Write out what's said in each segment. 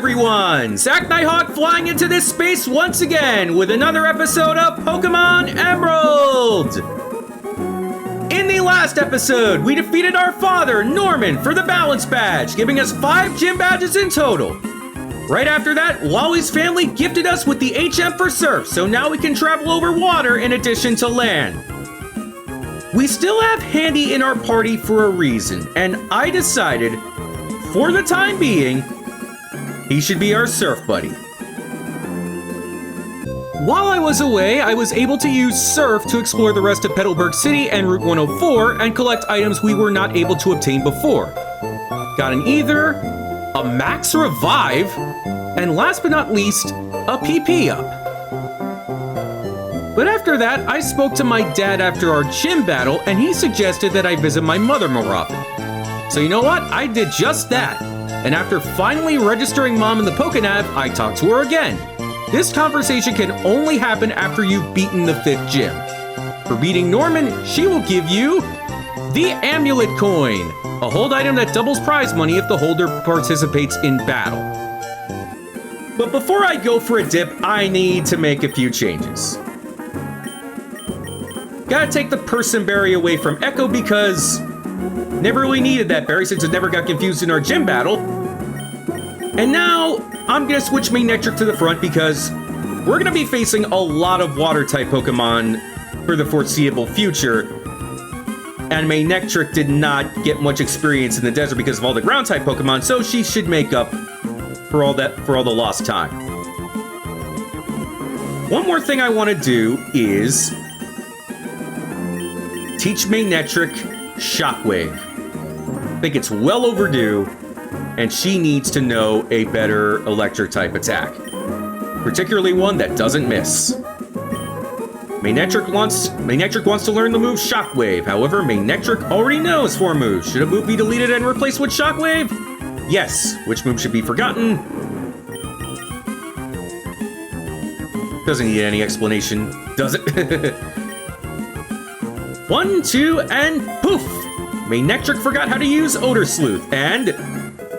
everyone! Zack Nighthawk flying into this space once again with another episode of Pokémon Emerald! In the last episode, we defeated our father, Norman, for the Balance Badge, giving us 5 gym badges in total. Right after that, Wally's family gifted us with the HM for Surf, so now we can travel over water in addition to land. We still have Handy in our party for a reason, and I decided, for the time being, he should be our surf buddy. While I was away, I was able to use Surf to explore the rest of Petalburg City and Route 104 and collect items we were not able to obtain before. Got an Ether, a Max Revive, and last but not least, a PP up. But after that, I spoke to my dad after our gym battle and he suggested that I visit my mother more often. So you know what? I did just that. And after finally registering Mom in the Pokénav, I talked to her again. This conversation can only happen after you've beaten the 5th gym. For beating Norman, she will give you the Amulet Coin, a hold item that doubles prize money if the holder participates in battle. But before I go for a dip, I need to make a few changes. Gotta take the Person Berry away from Echo because never really needed that berry since it never got confused in our gym battle. And now, I'm gonna switch Manectric to the front because we're gonna be facing a lot of Water-type Pokemon for the foreseeable future. And Manectric did not get much experience in the desert because of all the Ground-type Pokemon, so she should make up for all the lost time. One more thing I want to do is teach Manectric Shockwave. I think it's well overdue, and she needs to know a better electric-type attack. Particularly one that doesn't miss. Manectric wants to learn the move Shockwave. However, Manectric already knows 4 moves. Should a move be deleted and replaced with Shockwave? Yes. Which move should be forgotten? Doesn't need any explanation, does it? 1, 2, and poof! Manectric forgot how to use Odor Sleuth, and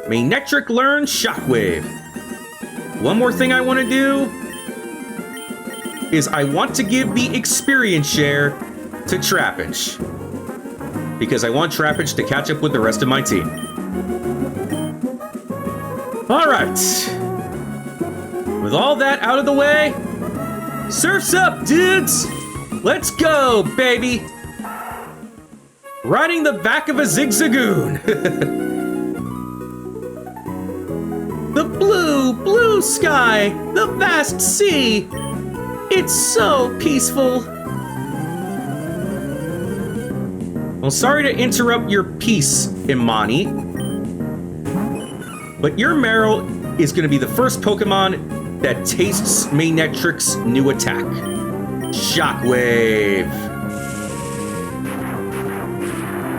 Manectric learned Shockwave. One more thing I want to do is I want to give the experience share to Trapinch, because I want Trapinch to catch up with the rest of my team. Alright. With all that out of the way, surf's up, dudes! Let's go, baby! Riding the back of a Zigzagoon. The blue, blue sky, the vast sea. It's so peaceful. Well, sorry to interrupt your peace, Imani. But your Marill is going to be the first Pokemon that tastes Manectric's new attack. Shockwave.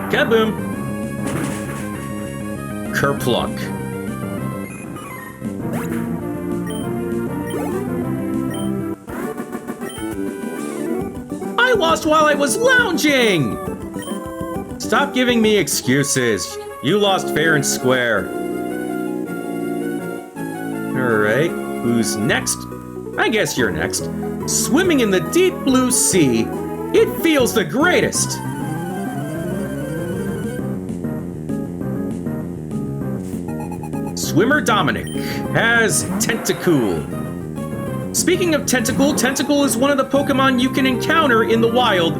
Kaboom! Kerplunk. I lost while I was lounging! Stop giving me excuses. You lost fair and square. Alright, who's next? I guess you're next. Swimming in the deep blue sea, it feels the greatest! Swimmer Dominic has Tentacool. Speaking of Tentacool, Tentacool is one of the Pokemon you can encounter in the wild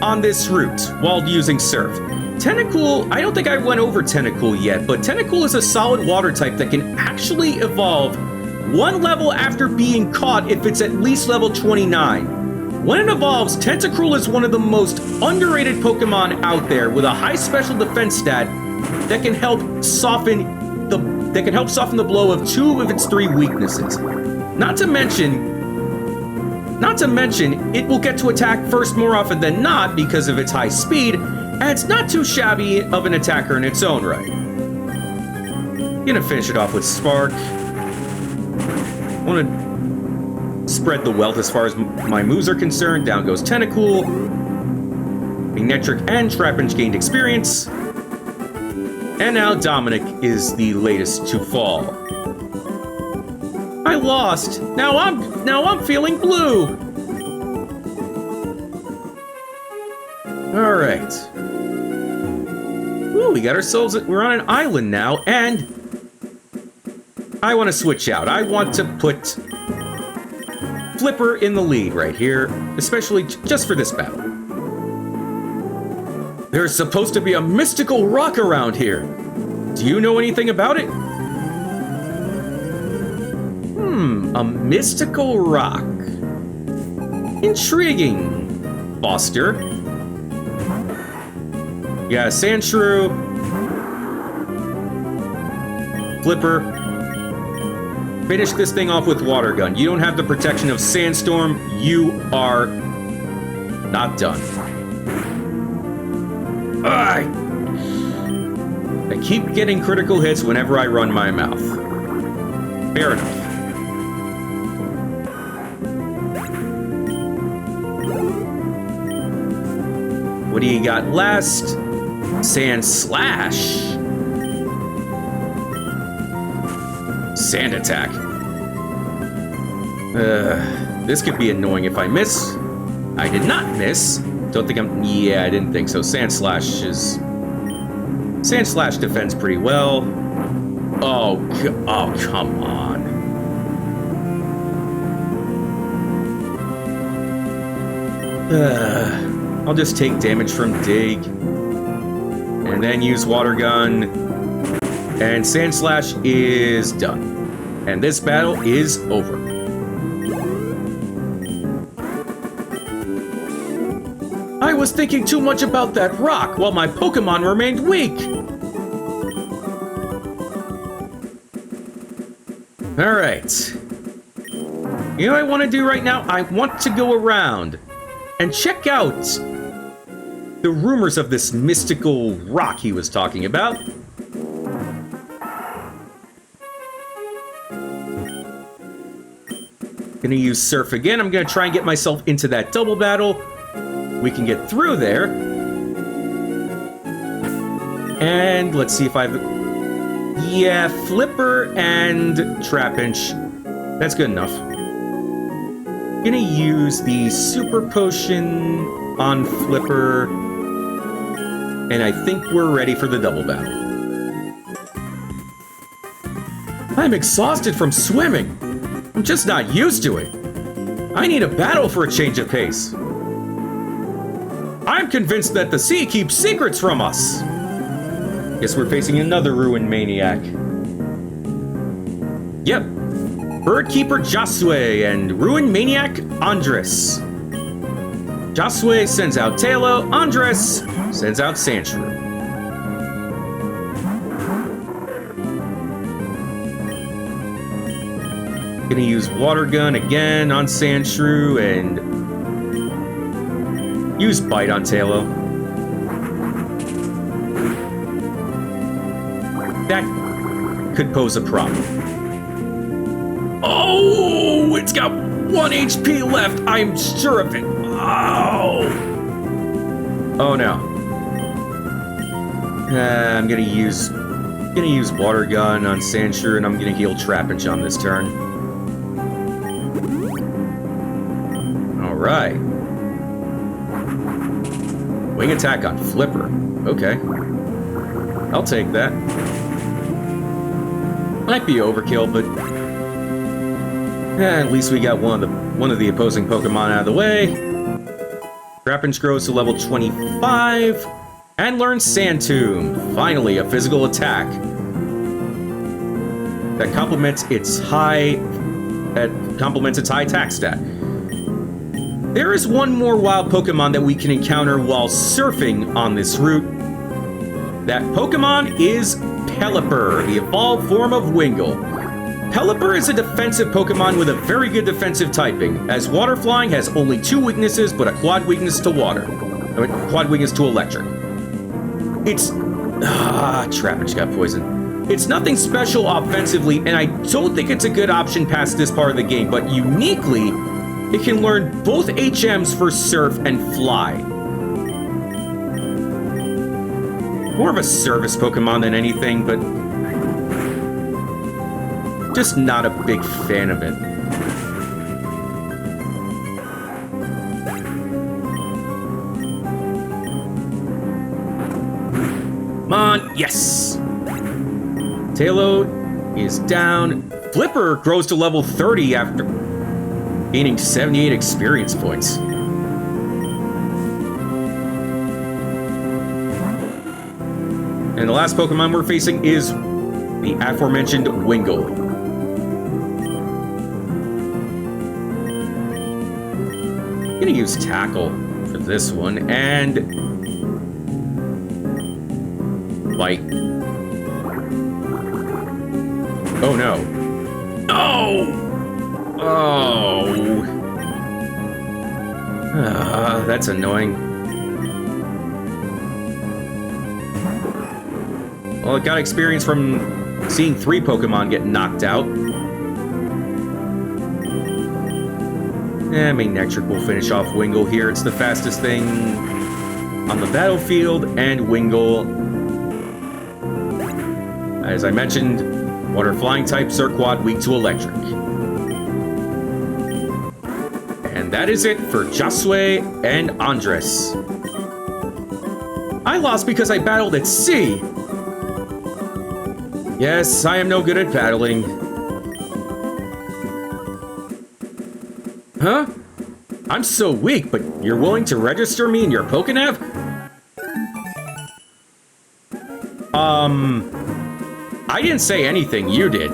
on this route while using Surf. Tentacool, I don't think I went over Tentacool yet, but Tentacool is a solid water type that can actually evolve 1 level after being caught if it's at least level 29. When it evolves, Tentacool is one of the most underrated Pokemon out there with a high special defense stat that can help soften the blow of 2 of its 3 weaknesses. Not to mention, it will get to attack first more often than not because of its high speed, and it's not too shabby of an attacker in its own right. Gonna finish it off with Spark. Wanna spread the wealth as far as my moves are concerned. Down goes Tentacool. Manectric and Trapinch gained experience. And now Dominic is the latest to fall. I lost. Now I'm feeling blue. All right. Ooh, we got ourselves. We're on an island now, and I want to switch out. I want to put Flipper in the lead right here, especially just for this battle. There's supposed to be a mystical rock around here. Do you know anything about it? A mystical rock. Intriguing, Foster. Yeah, sand shrew. Flipper. Finish this thing off with water gun. You don't have the protection of sandstorm. You are not done. I keep getting critical hits whenever I run my mouth. Fair enough. What do you got last? Sand slash. Sand attack. This could be annoying if I miss. I did not miss. Don't think I'm... Yeah, I didn't think so. Sand slash defends pretty well. Oh, come on. I'll just take damage from dig. And then use water gun. And Sand Slash is done. And this battle is over. I was thinking too much about that rock while my Pokémon remained weak. Alright. You know what I want to do right now? I want to go around and check out the rumors of this mystical rock he was talking about. Gonna use Surf again. I'm gonna try and get myself into that double battle. We can get through there. And let's see if I've... Yeah, Flipper and Trapinch. That's good enough. Gonna use the Super Potion on Flipper. And I think we're ready for the double battle. I'm exhausted from swimming. I'm just not used to it. I need a battle for a change of pace. I'm convinced that the sea keeps secrets from us. Guess we're facing another Ruin Maniac. Yep. Birdkeeper Josue and Ruin Maniac Andres. Josue sends out Tailo, Andres sends out Sandshrew. Gonna use Water Gun again on Sandshrew and use Bite on Tailo. That could pose a problem. Oh, it's got 1 HP left. I'm sure of it. Oh. Oh no. I'm gonna use Water Gun on Sandshrew, and I'm gonna heal Trapinch on this turn. All right. Wing attack on Flipper. Okay. I'll take that. Might be overkill, but at least we got one of the opposing Pokemon out of the way. Trapinch grows to level 25 and learns Sand Tomb. Finally, a physical attack that complements its high attack stat. There is one more wild Pokemon that we can encounter while surfing on this route. That Pokemon is Pelipper, the evolved form of Wingull. Pelipper is a defensive Pokemon with a very good defensive typing, as Water Flying has only 2 weaknesses, but a quad weakness to water. Quad weakness to electric. It's... Trapinch got poisoned. It's nothing special offensively, and I don't think it's a good option past this part of the game, but uniquely, it can learn both HMs for Surf and Fly. More of a service Pokemon than anything, but just not a big fan of it. Come on, yes! Taillow is down. Flipper grows to level 30 after gaining 78 experience points. And the last Pokemon we're facing is the aforementioned Wingull. I'm gonna use Tackle for this one, and Bite. Oh no. No! Oh! That's annoying. Well, it got experience from seeing 3 Pokemon get knocked out. Manectric will finish off Wingull here. It's the fastest thing on the battlefield, and Wingull, as I mentioned, water flying type, Zerquad, weak to electric. And that is it for Josue and Andres. I lost because I battled at sea. Yes, I am no good at battling. Huh? I'm so weak, but you're willing to register me in your Pokénav? I didn't say anything, you did.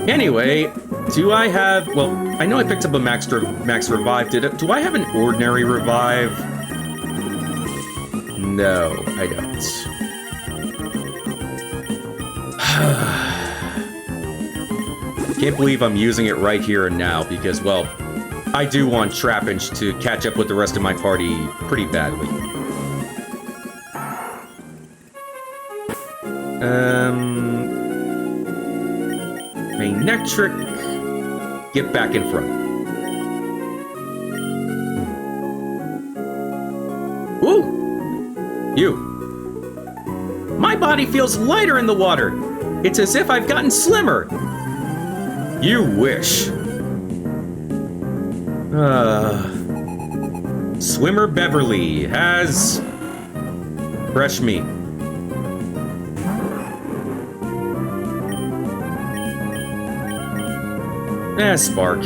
Anyway, do I have... Well, I know I picked up a Max Revive. Do I have an Ordinary Revive? No, I don't. Can't believe I'm using it right here and now because, well, I do want Trapinch to catch up with the rest of my party pretty badly. Manectric, get back in front. Ooh! You. My body feels lighter in the water. It's as if I've gotten slimmer. You wish. Swimmer Beverly has fresh meat. Spark.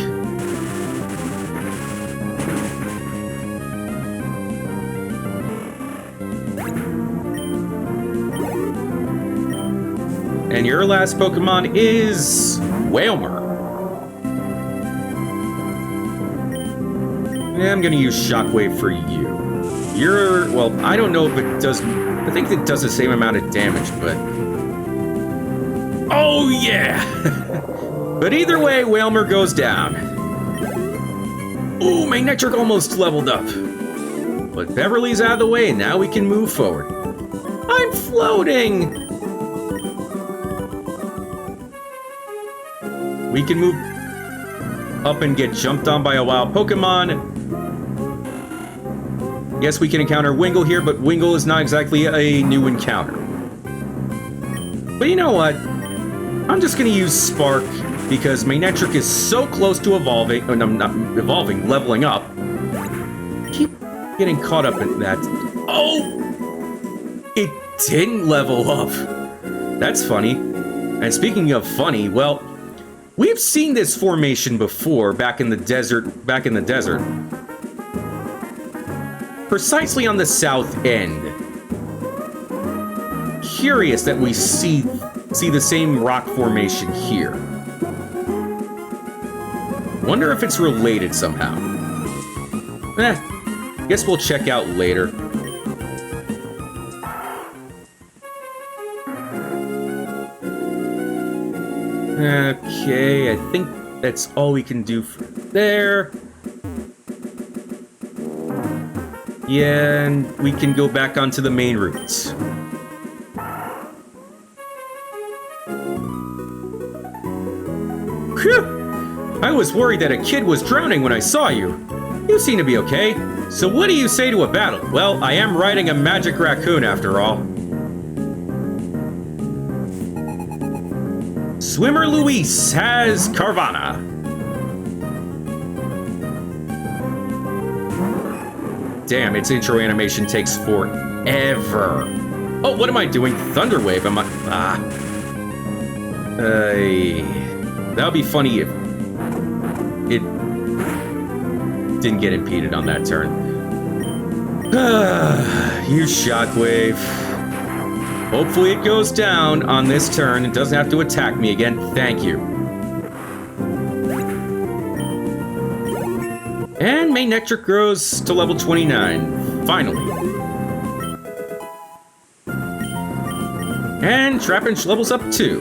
And your last Pokemon is Wailmer. I'm gonna use Shockwave for you. You're, well, I don't know if it does, I think it does the same amount of damage, but... Oh yeah! But either way, Wailmer goes down. Ooh, Manectric almost leveled up. But Beverly's out of the way, and now we can move forward. I'm floating! We can move up and get jumped on by a wild Pokemon. Yes, we can encounter Wingull here, but Wingull is not exactly a new encounter. But you know what? I'm just gonna use Spark because Manectric is so close to evolving, or no, not evolving, leveling up. Keep getting caught up in that. Oh! It didn't level up. That's funny. And speaking of funny, well, we've seen this formation before back in the desert, precisely on the south end. Curious that we see the same rock formation here. Wonder if it's related somehow. Guess we'll check out later. Okay, I think that's all we can do for there. Yeah, and we can go back onto the main routes. Phew! I was worried that a kid was drowning when I saw you. You seem to be okay. So what do you say to a battle? Well, I am riding a magic raccoon after all. Swimmer Luis has Carvana. Damn, its intro animation takes forever. Oh, what am I doing? Thunderwave? Am I... that would be funny if it didn't get impeded on that turn. Use Shockwave. Hopefully it goes down on this turn and doesn't have to attack me again. Thank you. And Manectric grows to level 29. Finally. And Trapinch levels up too.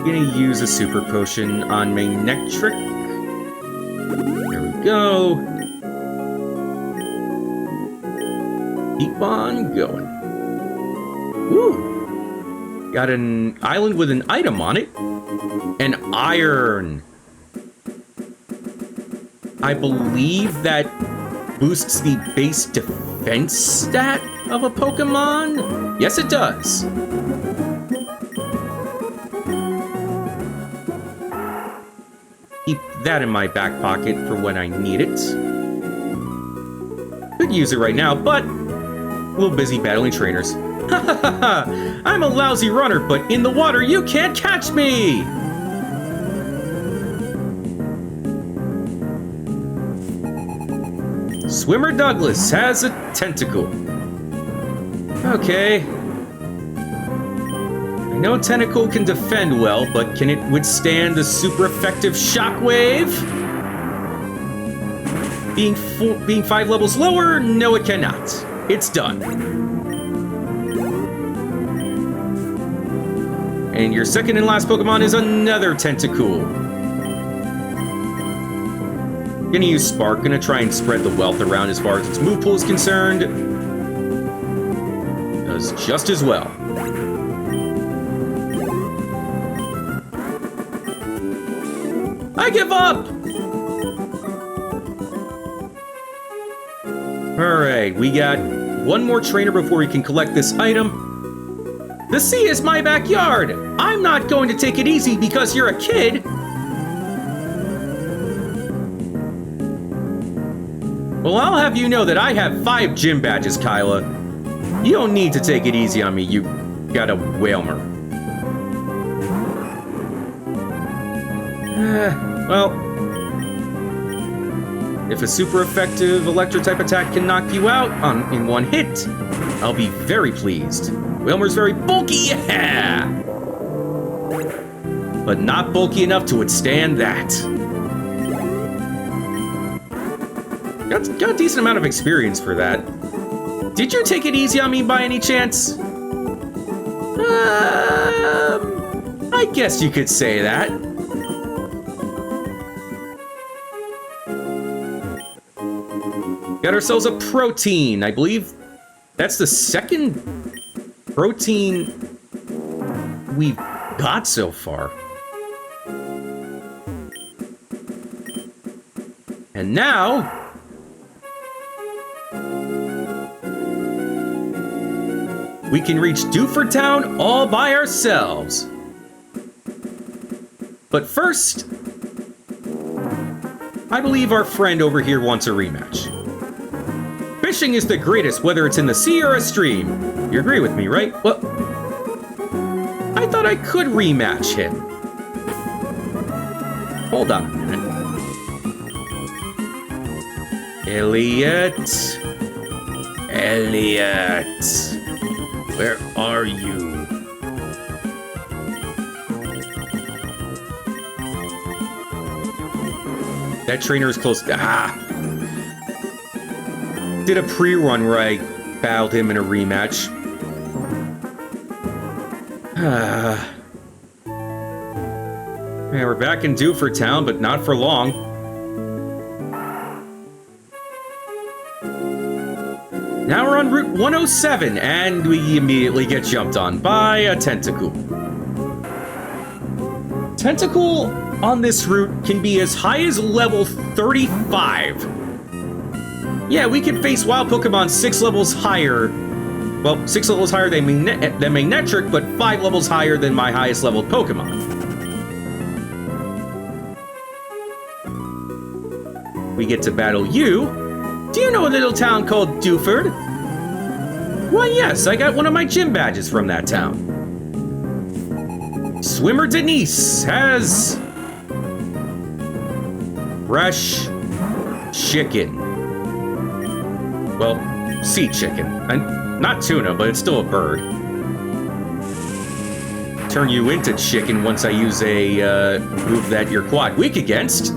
Gonna use a super potion on Manectric. There we go. Keep on going. Woo! Got an island with an item on it. An iron. I believe that boosts the base defense stat of a Pokemon? Yes, it does. Keep that in my back pocket for when I need it. Could use it right now, but a little busy battling trainers. Ha ha ha ha! I'm a lousy runner, but in the water you can't catch me! Swimmer Douglas has a tentacle. Okay. I know Tentacle can defend well, but can it withstand the super effective Shockwave? Being 5 levels lower? No, it cannot. It's done. And your second and last Pokemon is another Tentacool. Gonna use Spark, gonna try and spread the wealth around as far as its move pool is concerned. Does just as well. I give up! Alright, we got one more trainer before we can collect this item. The sea is my backyard! I'm not going to take it easy because you're a kid! Well, I'll have you know that I have 5 gym badges, Kyla. You don't need to take it easy on me, you got a Whalmer. Well, if a super effective Electro-type attack can knock you out in one hit, I'll be very pleased. Whalmer's very bulky, yeah! But not bulky enough to withstand that. Got a decent amount of experience for that. Did you take it easy on me by any chance? I guess you could say that. Got ourselves a protein. I believe that's the second protein we've got so far. And now... we can reach Dewford Town all by ourselves. But first, I believe our friend over here wants a rematch. Fishing is the greatest, whether it's in the sea or a stream. You agree with me, right? Well, I thought I could rematch him. Hold on a minute. Elliot. Where are you? That trainer is close. Did a pre-run where I battled him in a rematch. Man, we're back in Dewford Town, but not for long. Now we're on Route 107, and we immediately get jumped on by a Tentacool. Tentacool on this route can be as high as level 35. Yeah, we can face wild Pokemon 6 levels higher. Well, 6 levels higher than Magnetric, but 5 levels higher than my highest leveled Pokemon. We get to battle you. Do you know a little town called Dewford? Why, yes, I got one of my gym badges from that town. Swimmer Denise has fresh chicken. Well, sea chicken. Not tuna, but it's still a bird. Turn you into chicken once I use a move that you're quad weak against.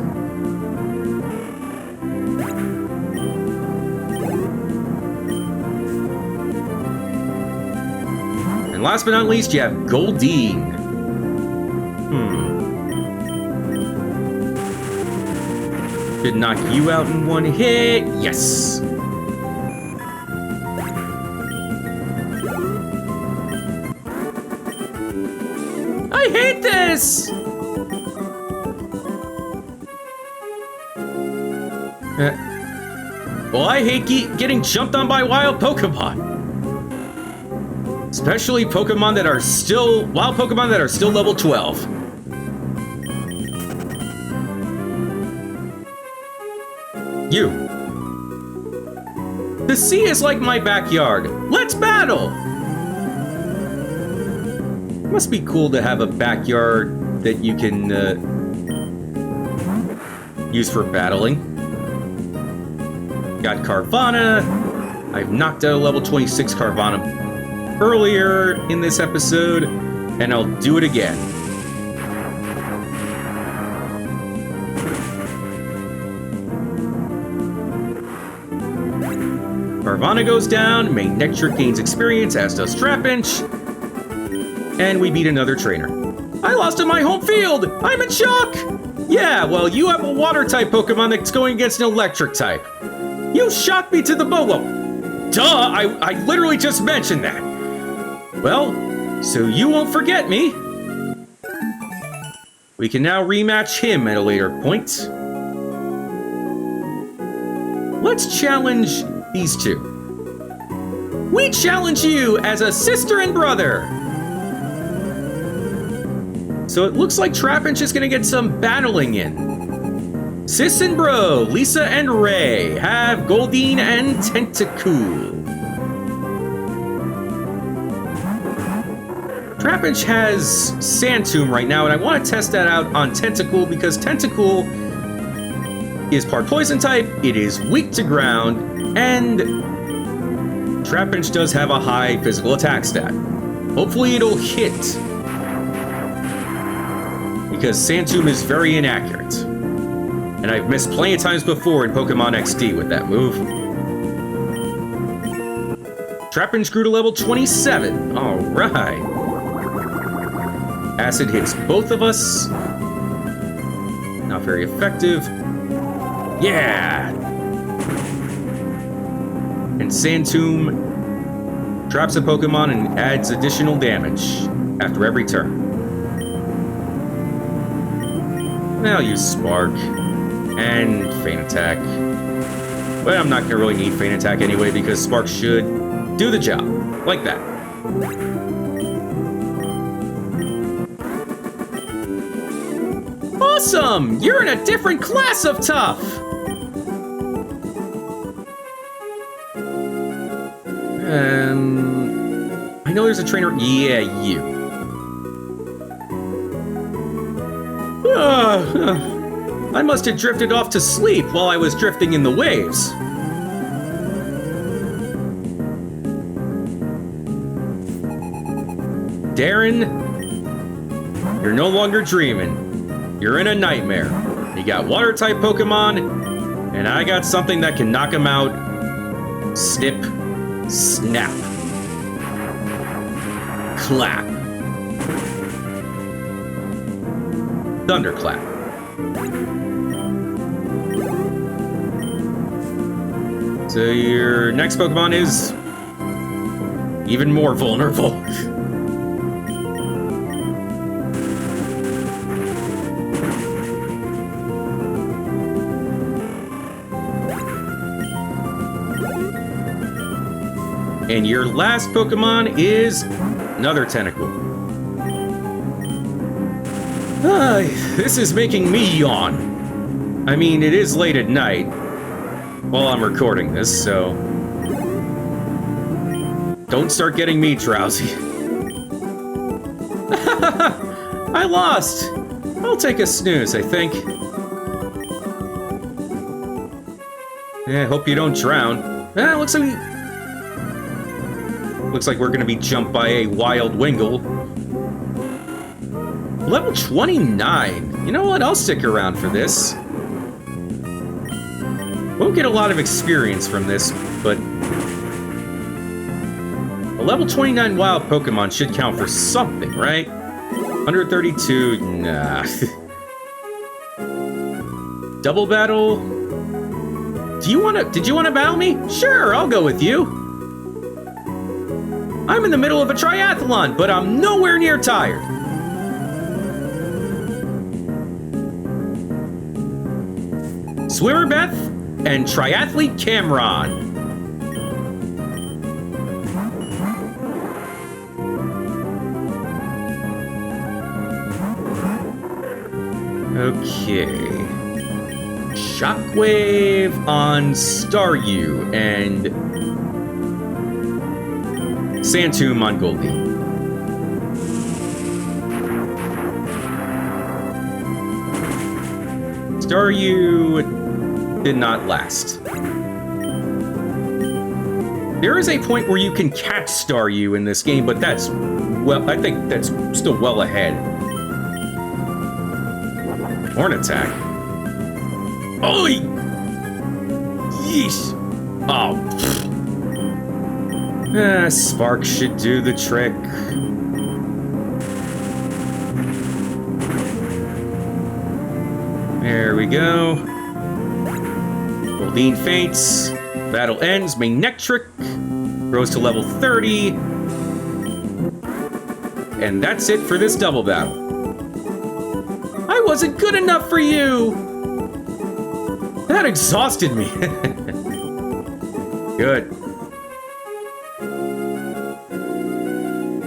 And last but not least, you have Goldeen. Should knock you out in one hit. Yes. I hate this! Well, I hate getting jumped on by wild Pokemon. Especially Pokemon that are still... wild Pokemon that are still level 12. You. The sea is like my backyard. Let's battle! Must be cool to have a backyard that you can use for battling. Got Carvana. I've knocked out a level 26 Carvana earlier in this episode, and I'll do it again. Carvana goes down, Magnetric gains experience, as does Trapinch. And we beat another trainer. I lost in my home field! I'm in shock! Yeah, well, you have a water-type Pokemon that's going against an electric type. You shocked me to the bone. Well, duh, I literally just mentioned that. Well, so you won't forget me. We can now rematch him at a later point. Let's challenge these two. We challenge you as a sister and brother. So it looks like Trapinch is gonna get some battling in. Sis and Bro, Lisa and Ray have Goldeen and Tentacool. Trapinch has Sandtomb right now, and I want to test that out on Tentacool because Tentacool is part poison type, it is weak to ground, and Trapinch does have a high physical attack stat. Hopefully it'll hit, because Sandtomb is very inaccurate. And I've missed plenty of times before in Pokemon XD with that move. Trapinch grew to level 27. Alright. Acid hits both of us. Not very effective. Yeah! And Sandtomb traps a Pokemon and adds additional damage after every turn. I'll use Spark and Feint Attack. But I'm not going to really need Feint Attack anyway because Spark should do the job. Like that. Awesome! You're in a different class of tough! I know there's a trainer. Yeah, you. I must have drifted off to sleep while I was drifting in the waves. Darren, you're no longer dreaming. You're in a nightmare. You got water-type Pokemon, and I got something that can knock them out. Snip, snap, clap. Thunderclap. So your next Pokemon is even more vulnerable. And your last Pokemon is another Tentacool. This is making me yawn. I mean, it is late at night while I'm recording this, so don't start getting me drowsy. I lost. I'll take a snooze, I think. Yeah, hope you don't drown. Looks like we're gonna be jumped by a wild Wingull. Level 29. You know what? I'll stick around for this. Won't get a lot of experience from this, but a level 29 wild Pokemon should count for something, right? 132, nah. Double battle? Did you wanna battle me? Sure, I'll go with you. I'm in the middle of a triathlon, but I'm nowhere near tired. Swimmer Beth and Triathlete Cameron. Okay. Shockwave on Staryu and Sandtomb on Goldie. Staryu did not last. There is a point where you can catch Staryu in this game, but that's, well, I think that's still well ahead. Horn attack. Oi! Yeesh! Oh. Spark should do the trick. There we go. Goldeen faints. Battle ends. Manectric grows to level 30. And that's it for this double battle. I wasn't good enough for you! That exhausted me. Good.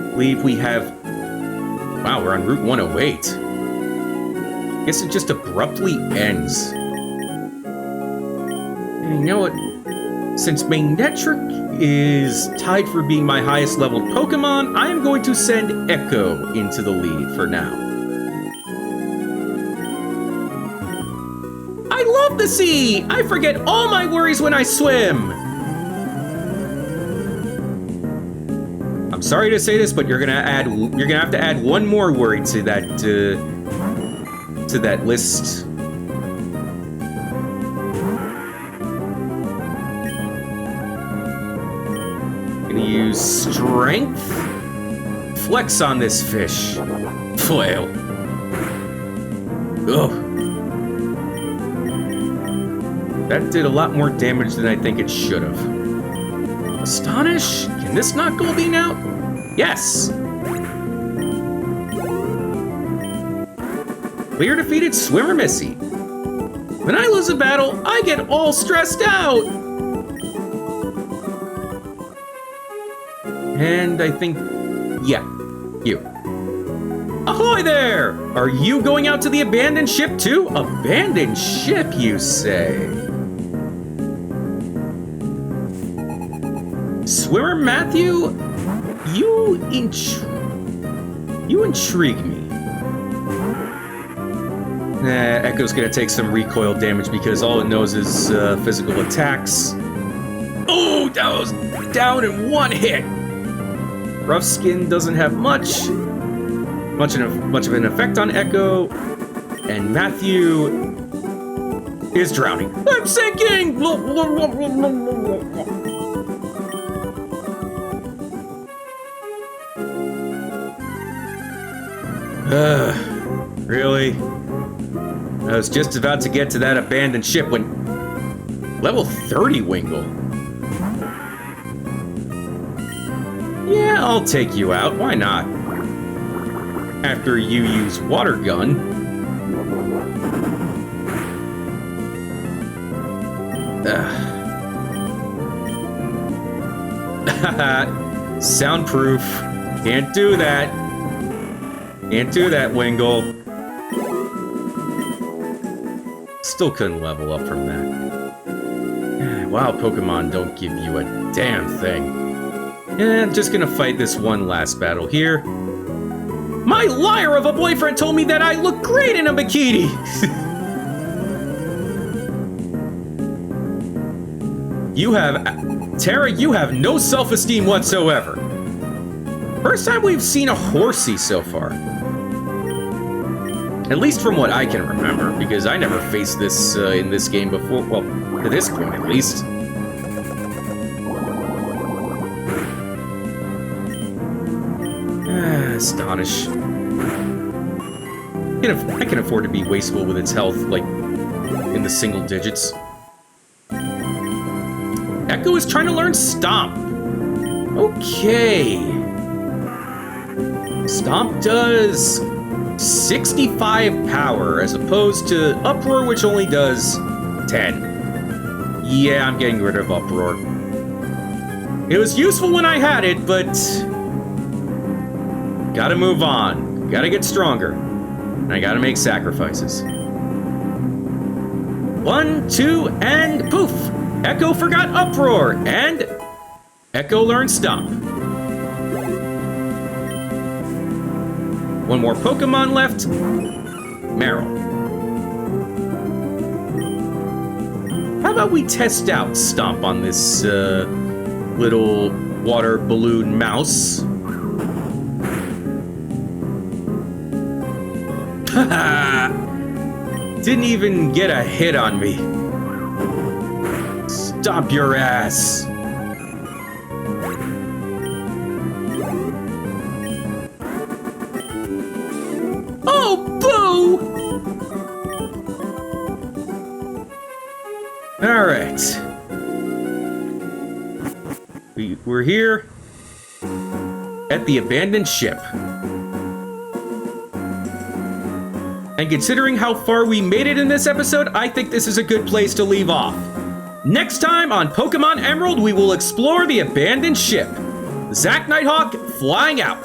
I believe we have... Wow, we're on Route 108. Guess it just abruptly ends. And you know what? Since Manectric is tied for being my highest leveled Pokemon, I am going to send Echo into the lead for now. I love the sea! I forget all my worries when I swim! I'm sorry to say this, but you're gonna have to add one more worry to that list. Gonna use strength. Flex on this fish. Flail. Ugh. That did a lot more damage than I think it should have. Astonish? Can this knock Goldeen out? Yes! Clear defeated Swimmer Missy. When I lose a battle, I get all stressed out! And I think... yeah, you. Ahoy there! Are you going out to the abandoned ship too? Abandoned ship, you say? Swimmer Matthew, you intrigue me. Echo's gonna take some recoil damage because all it knows is physical attacks. Oh, that was down in one hit. Rough Skin doesn't have much of an effect on Echo, and Matthew is drowning. I'm sinking! Really? I was just about to get to that abandoned ship when... Level 30 Wingull. Yeah, I'll take you out. Why not? After you use Water Gun. Soundproof. Can't do that. Can't do that, Wingle. Still couldn't level up from that. Wow, Pokemon don't give you a damn thing. And I'm just gonna fight this one last battle here. My liar of a boyfriend told me that I look great in a bikini! Tara, you have no self-esteem whatsoever. First time we've seen a horsey so far. At least from what I can remember, because I never faced this in this game before. Well, to this point at least. Astonish. I can afford to be wasteful with its health, like, in the single digits. Echo is trying to learn Stomp. Okay. Stomp does 65 power, as opposed to Uproar, which only does 10. Yeah, I'm getting rid of Uproar. It was useful when I had it, but... gotta move on. Gotta get stronger. And I gotta make sacrifices. 1, 2, and poof! Echo forgot Uproar, and Echo learned Stomp. One more Pokemon left. Meryl. How about we test out Stomp on this little water balloon mouse? Haha! Didn't even get a hit on me. Stomp your ass! Oh, boo! Alright. We're here at the abandoned ship. And considering how far we made it in this episode, I think this is a good place to leave off. Next time on Pokemon Emerald, we will explore the abandoned ship. Zack Nighthawk, flying out.